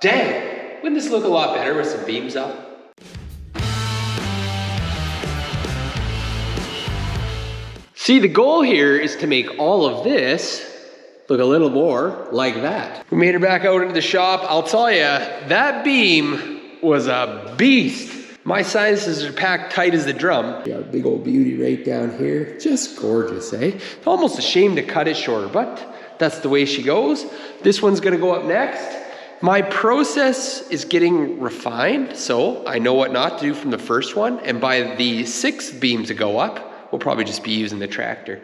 Dang, wouldn't this look a lot better with some beams up? See, the goal here is to make all of this look a little more like that. We made it back out into the shop. I'll tell you, that beam was a beast. My sinuses are packed tight as the drum. Got a big old beauty right down here. Just gorgeous, eh? Almost a shame to cut it shorter, but that's the way she goes. This one's gonna go up next. My process is getting refined, so I know what not to do from the first one, and by the 6 beams to go up, we'll probably just be using the tractor.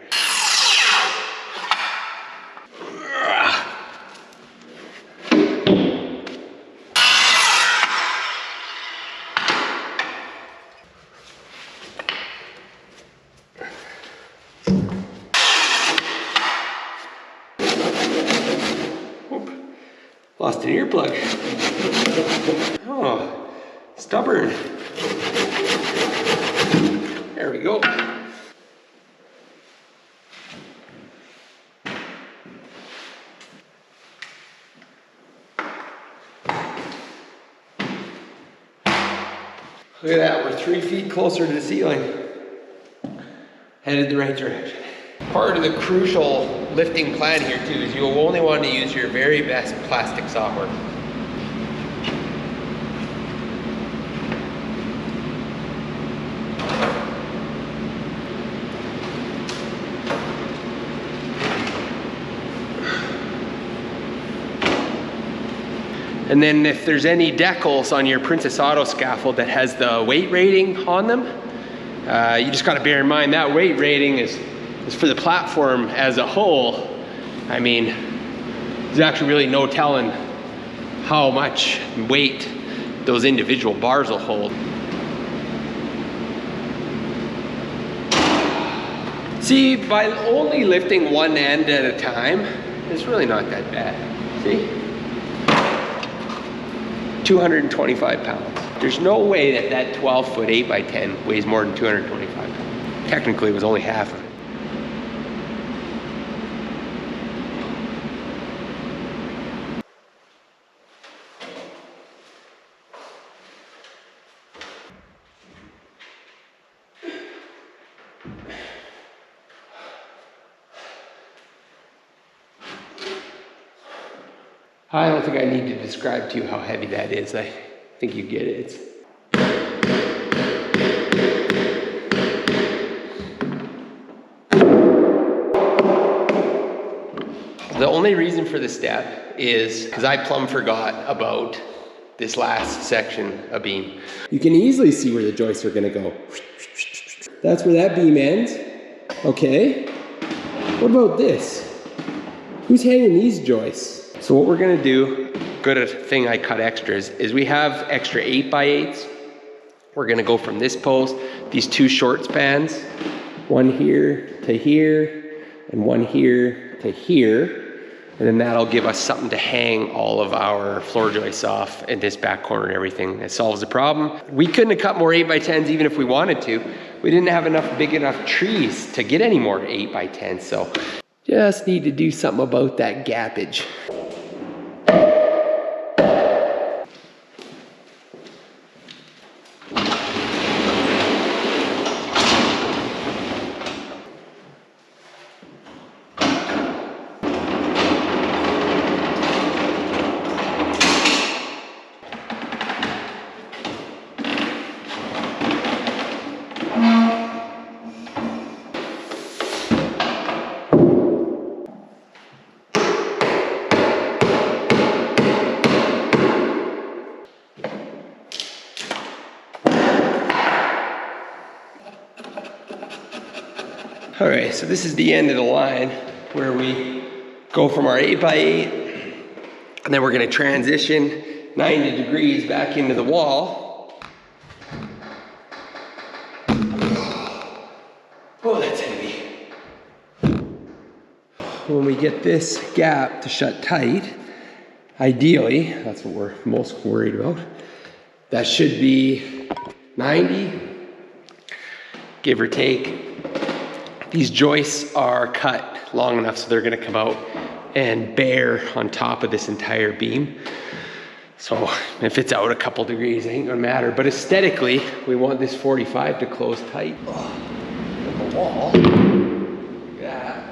Lost an earplug. Oh, stubborn. There we go. Look at that, we're 3 feet closer to the ceiling. Headed the right direction. Part of the crucial lifting plan here too is you'll only want to use your very best plastic software. And then if there's any decals on your Princess Auto scaffold that has the weight rating on them, you just gotta bear in mind that weight rating is for the platform as a whole. I mean, there's actually really no telling how much weight those individual bars will hold. See, by only lifting one end at a time, it's really not that bad. See? 225 pounds. There's no way that that 12-foot 8x10 weighs more than 225 pounds. Technically, it was only half of it. I don't think I need to describe to you how heavy that is. I think you get it. The only reason for the step is because I plumb forgot about this last section of beam. You can easily see where the joists are gonna go. That's where that beam ends. Okay. What about this? Who's hanging these joists? So what we're gonna do, good thing I cut extras, is we have extra 8x8s. We're gonna go from this post, these 2 short spans, one here to here, and one here to here. And then that'll give us something to hang all of our floor joists off in this back corner and everything. It solves the problem. We couldn't have cut more 8x10s even if we wanted to. We didn't have big enough trees to get any more 8x10s, so just need to do something about that gappage. All right, so this is the end of the line where we go from our 8x8, and then we're gonna transition 90 degrees back into the wall. Oh, that's heavy. When we get this gap to shut tight, ideally, that's what we're most worried about, that should be 90, give or take. These joists are cut long enough so they're gonna come out and bear on top of this entire beam. So if it's out a couple degrees, it ain't gonna matter. But aesthetically, we want this 45 to close tight. And the wall, look at that.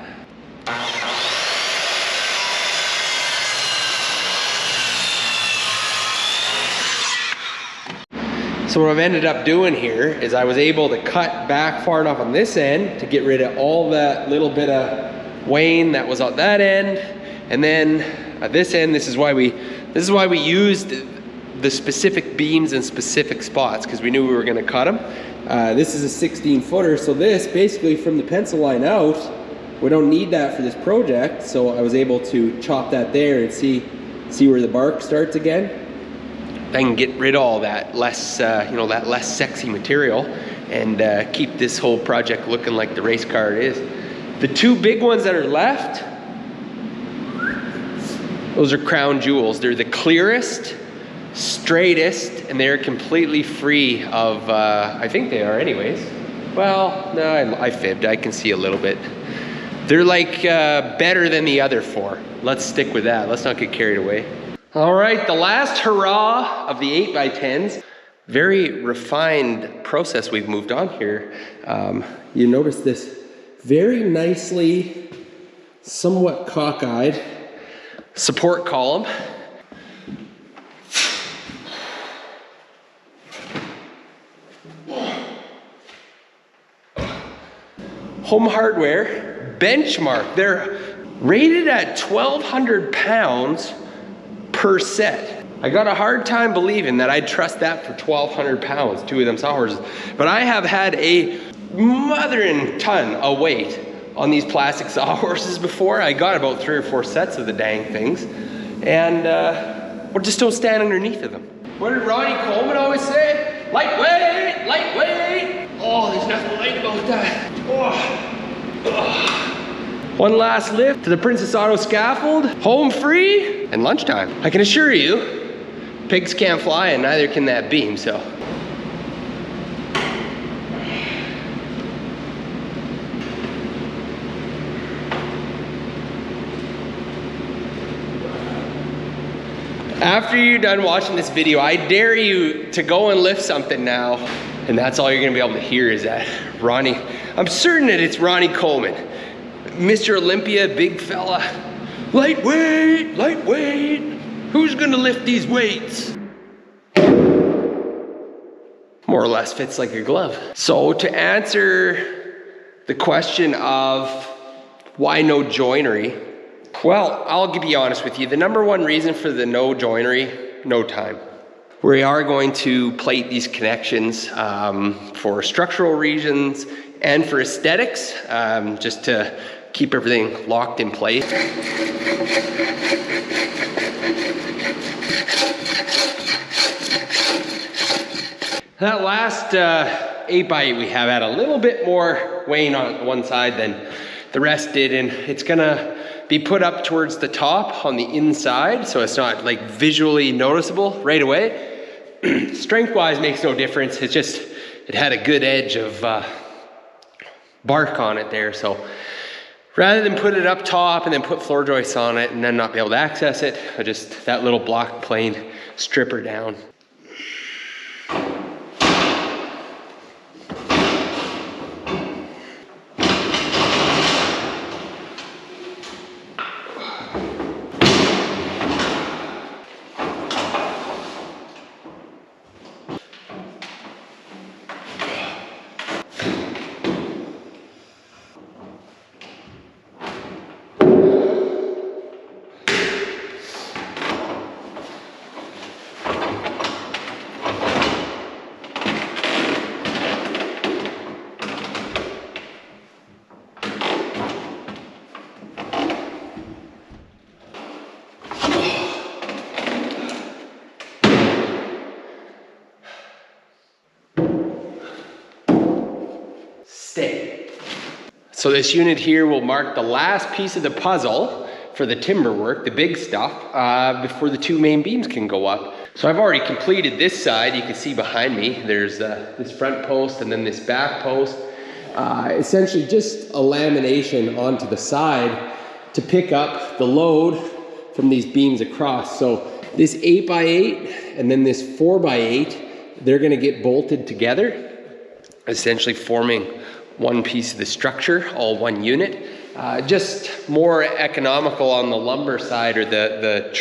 So what I've ended up doing here is I was able to cut back far enough on this end to get rid of all that little bit of wane that was on that end. And then at this end, this is why we used the specific beams in specific spots, because we knew we were gonna cut them. This is a 16 footer, so this basically from the pencil line out, we don't need that for this project. So I was able to chop that there and see where the bark starts again. I can get rid of all that less, that less sexy material and keep this whole project looking like the race car it is. The two big ones that are left, those are crown jewels. They're the clearest, straightest, and they're completely free of, I think they are anyways. Well, no, I fibbed, I can see a little bit. They're like better than the other four. Let's stick with that, let's not get carried away. All right, the last hurrah of the 8x10s. Very refined process we've moved on here. You notice this very nicely, somewhat cockeyed support column. Home Hardware benchmark. They're rated at 1,200 pounds per set. I got a hard time believing that I'd trust that for 1,200 pounds, two of them sawhorses. But I have had a mothering ton of weight on these plastic sawhorses before. I got about 3 or 4 sets of the dang things. And we just don't stand underneath of them. What did Ronnie Coleman always say? Lightweight, lightweight. Oh, there's nothing light about that. Oh. One last lift to the Princess Auto scaffold, home free, and lunchtime. I can assure you, pigs can't fly and neither can that beam, so. After you're done watching this video, I dare you to go and lift something now, and that's all you're gonna be able to hear is that Ronnie, I'm certain that it's Ronnie Coleman. Mr. Olympia, big fella. Lightweight, lightweight. Who's gonna lift these weights? More or less fits like a glove. So to answer the question of why no joinery, well, I'll be honest with you. The number one reason for the no joinery, no time. We are going to plate these connections for structural reasons and for aesthetics, just to keep everything locked in place. That last 8x8 we have had a little bit more wane on one side than the rest did, and it's gonna be put up towards the top on the inside, so it's not like visually noticeable right away. Strength-wise makes no difference. It's just, it had a good edge of bark on it there, so rather than put it up top and then put floor joists on it and then not be able to access it, I just, that little block plane stripper down. So this unit here will mark the last piece of the puzzle for the timber work, the big stuff, before the 2 main beams can go up. So I've already completed this side. You can see behind me, there's this front post and then this back post. Essentially just a lamination onto the side to pick up the load from these beams across. So this 8x8 and then this 4x8, they're gonna get bolted together, essentially forming one piece of the structure, all one unit. Just more economical on the lumber side or the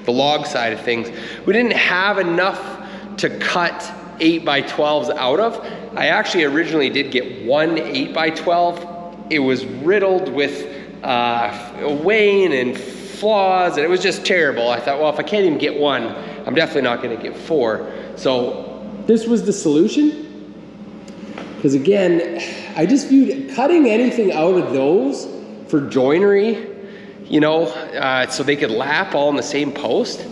log side of things. We didn't have enough to cut 8x12s out of. I actually originally did get one 8x12. It was riddled with wane and flaws, and it was just terrible. I thought, well, if I can't even get one, I'm definitely not gonna get 4. So this was the solution. Because again, I just viewed cutting anything out of those for joinery, you know, so they could lap all in the same post.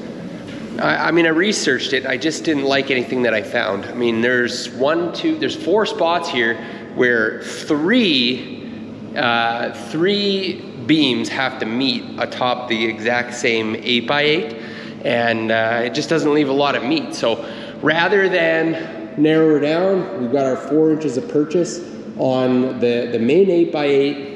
I mean, I researched it. I just didn't like anything that I found. I mean, there's 4 spots here where three beams have to meet atop the exact same 8x8, and it just doesn't leave a lot of meat. So rather than narrow it down, we've got our 4 inches of purchase on the main 8x8.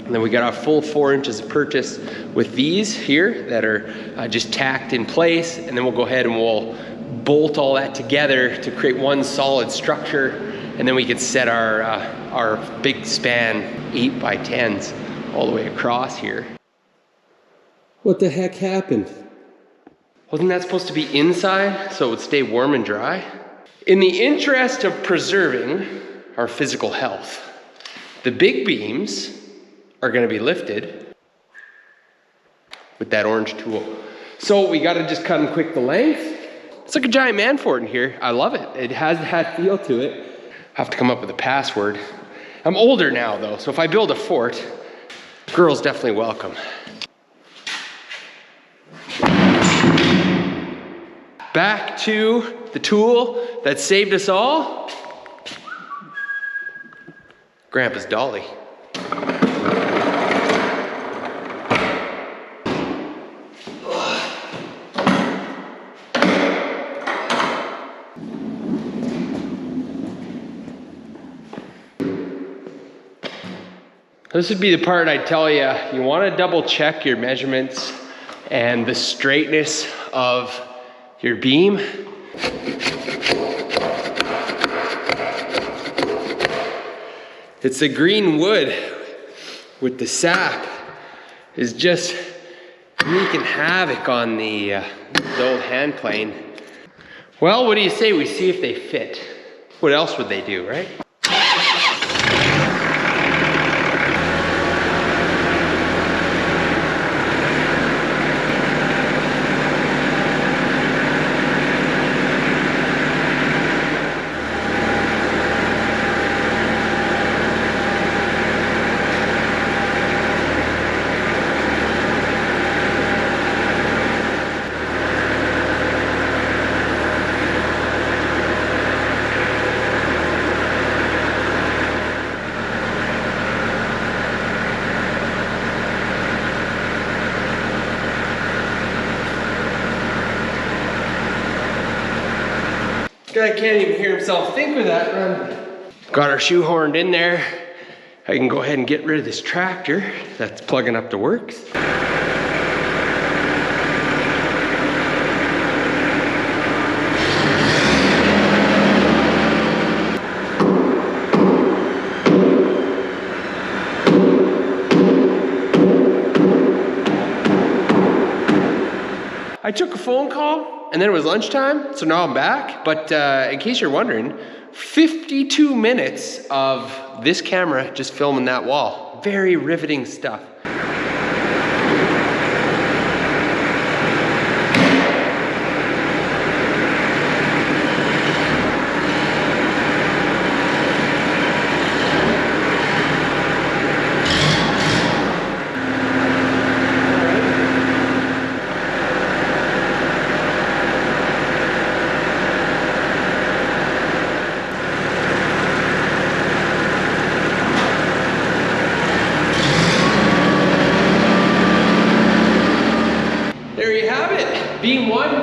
And then we got our full 4 inches of purchase with these here that are just tacked in place. And then we'll go ahead and we'll bolt all that together to create one solid structure. And then we can set our big span 8x10s all the way across here. What the heck happened? Wasn't that supposed to be inside so it would stay warm and dry? In the interest of preserving our physical health, the big beams are gonna be lifted with that orange tool. So we gotta just cut and quick the length. It's like a giant man fort in here. I love it. It has that feel to it. I have to come up with a password. I'm older now though, so if I build a fort, girls definitely welcome. Back to the tool that saved us all. Grandpa's dolly. This would be the part I'd tell you, you want to double check your measurements and the straightness of your beam. It's the green wood with the sap is just wreaking havoc on the old hand plane. Well, what do you say we see if they fit? What else would they do, right? Guy can't even hear himself think with that run. Got our shoehorned in there. I can go ahead and get rid of this tractor that's plugging up the works. I took a phone call and then it was lunchtime, so now I'm back. But in case you're wondering, 52 minutes of this camera just filming that wall. Very riveting stuff. Beam 1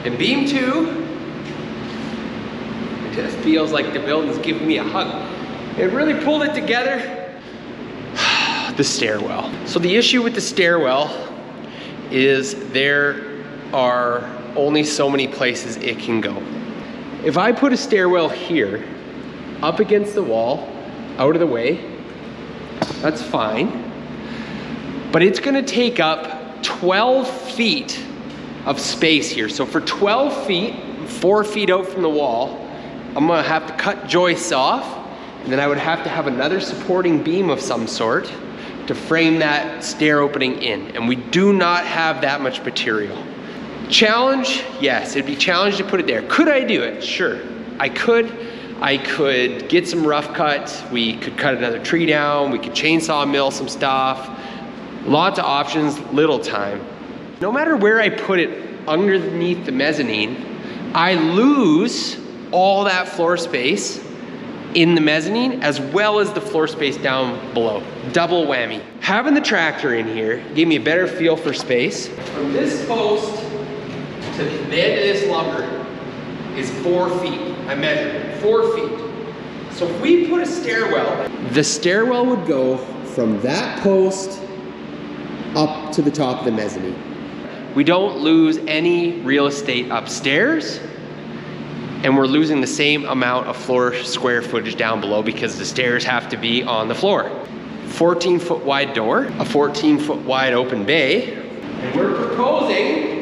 and beam 2. It just feels like the building's giving me a hug. It really pulled it together. The stairwell. So the issue with the stairwell is there are only so many places it can go. If I put a stairwell here, up against the wall, out of the way, that's fine. But it's gonna take up 12 feet of space here. So for 12 feet, 4 feet out from the wall, I'm gonna have to cut joists off, and then I would have to have another supporting beam of some sort to frame that stair opening in. And we do not have that much material. Challenge, yes, it'd be challenging to put it there. Could I do it? Sure, I could. I could get some rough cuts. We could cut another tree down. We could chainsaw mill some stuff. Lots of options, little time. No matter where I put it underneath the mezzanine, I lose all that floor space in the mezzanine as well as the floor space down below. Double whammy. Having the tractor in here gave me a better feel for space. From this post to the end of this lumber is 4 feet. I measured it, 4 feet. So if we put a stairwell, the stairwell would go from that post up to the top of the mezzanine. We don't lose any real estate upstairs, and we're losing the same amount of floor square footage down below because the stairs have to be on the floor. 14-foot wide door, a 14-foot wide open bay, and we're proposing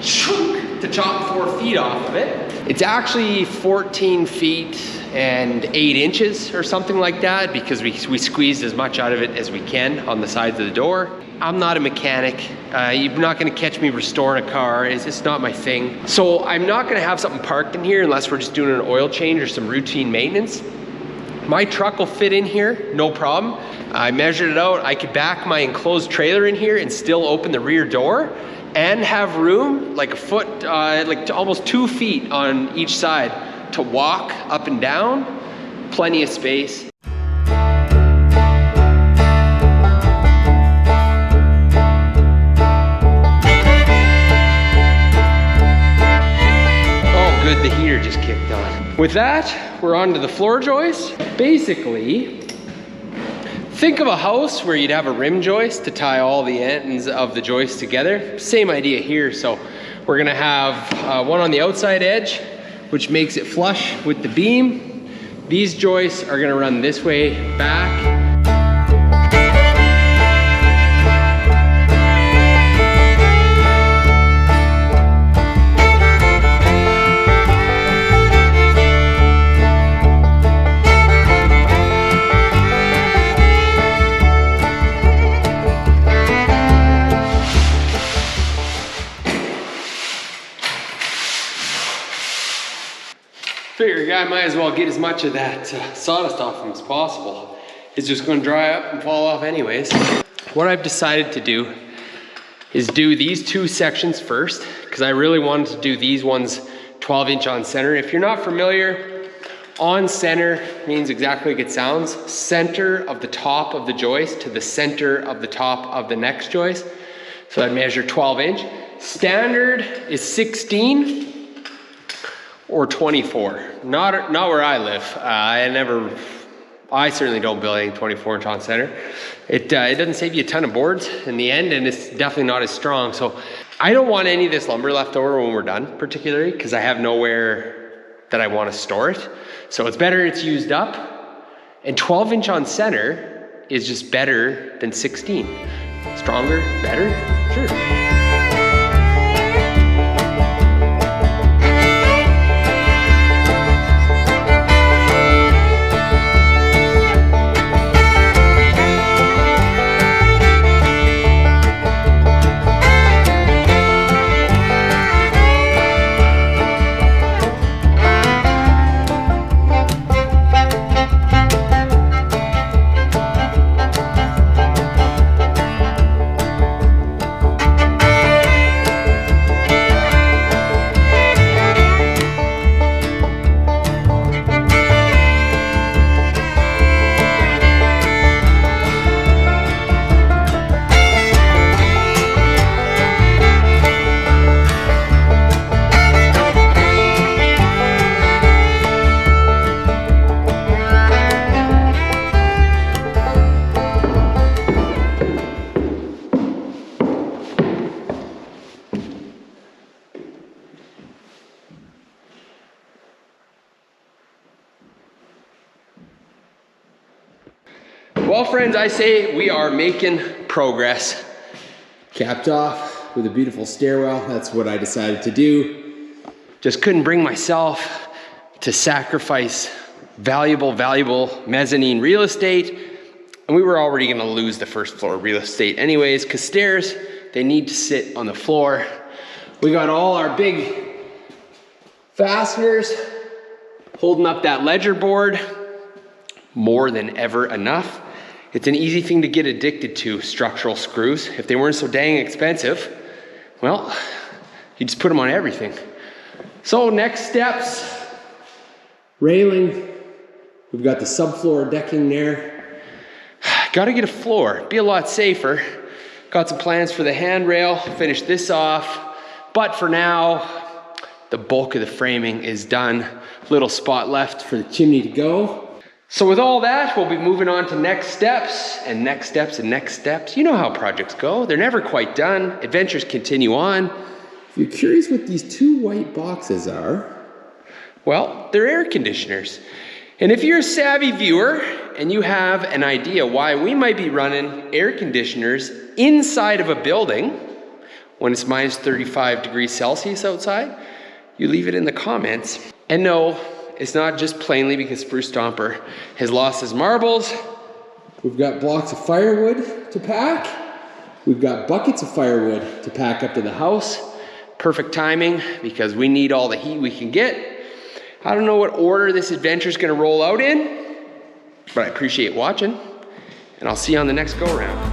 to chop 4 feet off of it. It's actually 14 feet and 8 inches or something like that because we squeezed as much out of it as we can on the sides of the door. I'm not a mechanic. You're not gonna catch me restoring a car. It's not my thing. So I'm not gonna have something parked in here unless we're just doing an oil change or some routine maintenance. My truck will fit in here, no problem. I measured it out. I could back my enclosed trailer in here and still open the rear door and have room, like a foot, like almost 2 feet on each side to walk up and down. Plenty of space. The heater just kicked on. With that, we're on to the floor joist. Basically, think of a house where you'd have a rim joist to tie all the ends of the joist together. Same idea here. So we're gonna have one on the outside edge, which makes it flush with the beam. These joists are gonna run this way back. Figure a guy might as well get as much of that sawdust off him as possible. It's just going to dry up and fall off anyways. What I've decided to do is do these 2 sections first because I really wanted to do these ones 12-inch on center. If you're not familiar, on center means exactly like it sounds. Center of the top of the joist to the center of the top of the next joist. So I measure 12-inch. Standard is 16 or 24. Not where I live. I certainly don't build anything 24-inch on center. It doesn't save you a ton of boards in the end, and it's definitely not as strong. So I don't want any of this lumber left over when we're done, particularly because I have nowhere that I want to store it. So it's better it's used up. And 12-inch on center is just better than 16. Stronger, better, sure. Well, friends, I say we are making progress. Capped off with a beautiful stairwell. That's what I decided to do. Just couldn't bring myself to sacrifice valuable mezzanine real estate. And we were already gonna lose the first floor real estate anyways, because stairs, they need to sit on the floor. We got all our big fasteners holding up that ledger board, more than ever enough. It's an easy thing to get addicted to, structural screws. If they weren't so dang expensive, well, you just put them on everything. So next steps, railing. We've got the subfloor decking there. Gotta get a floor, be a lot safer. Got some plans for the handrail, finish this off. But for now, the bulk of the framing is done. Little spot left for the chimney to go. So with all that, we'll be moving on to next steps and next steps and next steps. You know how projects go. They're never quite done. Adventures continue on. If you're curious what these two white boxes are, well, they're air conditioners. And if you're a savvy viewer and you have an idea why we might be running air conditioners inside of a building when it's minus 35 degrees Celsius outside, you leave it in the comments. And no, it's not just plainly because Spruce Stomper has lost his marbles. We've got blocks of firewood to pack. We've got buckets of firewood to pack up to the house. Perfect timing because we need all the heat we can get. I don't know what order this adventure is going to roll out in, but I appreciate watching, and I'll see you on the next go-round.